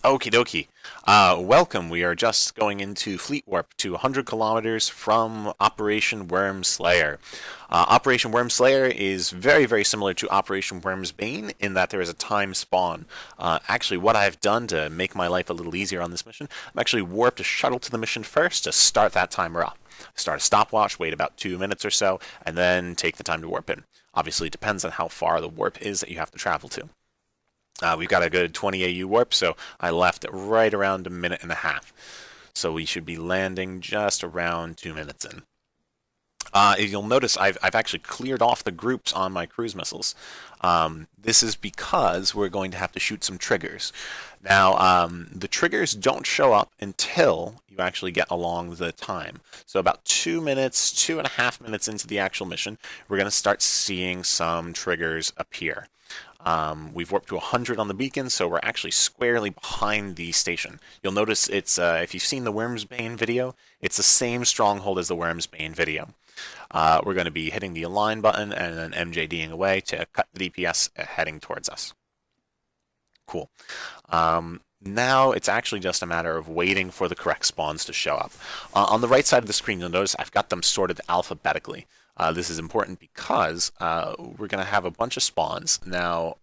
Okie dokie. Welcome. We are just going into Fleet Warp to 100 kilometers from Operation Wyrmslayer. Operation Wyrmslayer is very, very similar to Operation Wyrmsbane in that there is a time spawn. Actually, what I've done to make my life a little easier on this mission, I've actually warped a shuttle to the mission first to start that timer up. Start a stopwatch, wait about 2 minutes or so, and then take the time to warp in. Obviously, it depends on how far the warp is that you have to travel to. We've got a good 20 AU warp, so I left right around a minute and a half. So we should be landing just around 2 minutes in. You'll notice I've actually cleared off the groups on my cruise missiles. This is because we're going to have to shoot some triggers. Now, the triggers don't show up until you actually get along the time. So about 2 minutes, 2.5 minutes into the actual mission, we're going to start seeing some triggers appear. We've warped to 100 on the beacon, so we're actually squarely behind the station. You'll notice it's, if you've seen the Wyrmsbane video, it's the same stronghold as the Wyrmsbane video. We're going to be hitting the align button and then MJDing away to cut the DPS heading towards us. Cool. Now it's actually just a matter of waiting for the correct spawns to show up. On the right side of the screen, you'll notice I've got them sorted alphabetically. This is important because we're going to have a bunch of spawns. Now,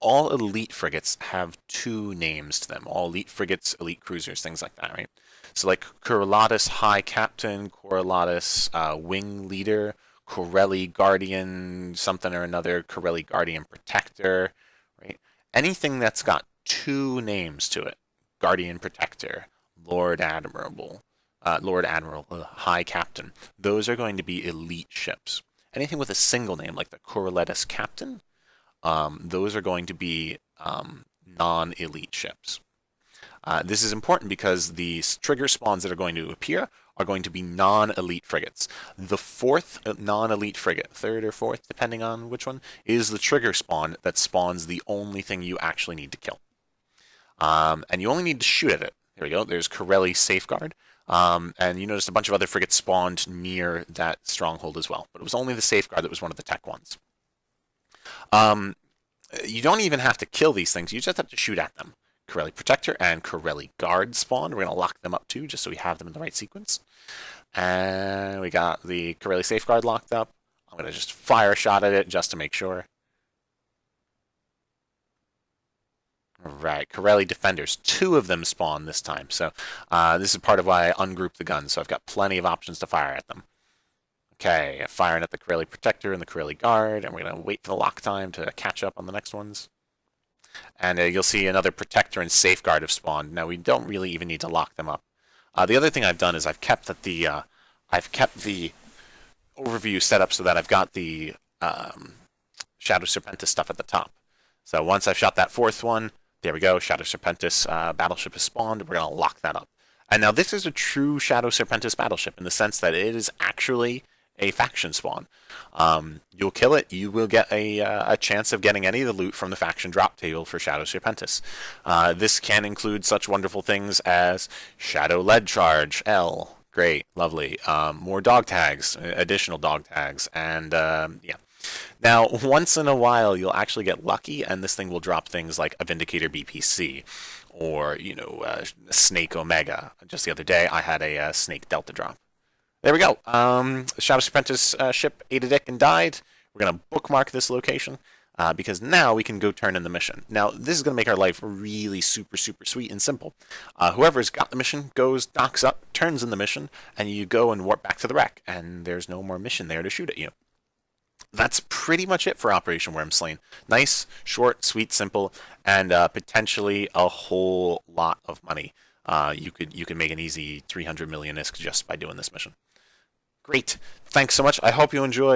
all elite frigates have two names to them. All elite frigates, elite cruisers, things like that, right? So like Coriolis High Captain, Coriolis Wing Leader, Corelli Guardian something or another, Corelli Guardian Protector, right? Anything that's got two names to it, Guardian Protector, Lord Admiral, High Captain, those are going to be elite ships. Anything with a single name, like the Coriolis Captain, those are going to be non-elite ships. This is important because these trigger spawns that are going to appear are going to be non-elite frigates. The fourth non-elite frigate, third or fourth, depending on which one, is the trigger spawn that spawns the only thing you actually need to kill. And you only need to shoot at it. There we go. There's Corelli Safeguard. And you noticed a bunch of other frigates spawned near that stronghold as well. But it was only the Safeguard that was one of the tech ones. You don't even have to kill these things. You just have to shoot at them. Corelli Protector and Corelli Guard spawned. We're going to lock them up too, just so we have them in the right sequence. And we got the Corelli Safeguard locked up. I'm going to just fire a shot at it just to make sure. Right, Corelli Defenders. Two of them spawn this time. So this is part of why I ungrouped the guns. So I've got plenty of options to fire at them. Okay, firing at the Corelli Protector and the Corelli Guard. And we're going to wait for the lock time to catch up on the next ones. And you'll see another Protector and Safeguard have spawned. Now we don't really even need to lock them up. The other thing I've done is I've kept the overview set up so that I've got the Shadow Serpentis stuff at the top. So once I've shot that fourth one, there we go, Shadow Serpentis battleship is spawned. We're going to lock that up. And now this is a true Shadow Serpentis battleship in the sense that it is actually a faction spawn. You'll kill it, you will get a chance of getting any of the loot from the faction drop table for Shadow Serpentis. This can include such wonderful things as Shadow Lead Charge, L, great, lovely, more dog tags, additional dog tags, and yeah. Now, once in a while, you'll actually get lucky, and this thing will drop things like a Vindicator BPC, or, you know, Snake Omega. Just the other day, I had a Snake Delta drop. There we go. Shadow Serpentis ship ate a dick and died. We're going to bookmark this location, because now we can go turn in the mission. Now, this is going to make our life really super, super sweet and simple. Whoever's got the mission goes, docks up, turns in the mission, and you go and warp back to the wreck, and there's no more mission there to shoot at you. That's pretty much it for Operation Wyrmslayer. Nice, short, sweet, simple, and potentially a whole lot of money. You could make an easy 300 million ISK just by doing this mission. Great. Thanks so much. I hope you enjoy.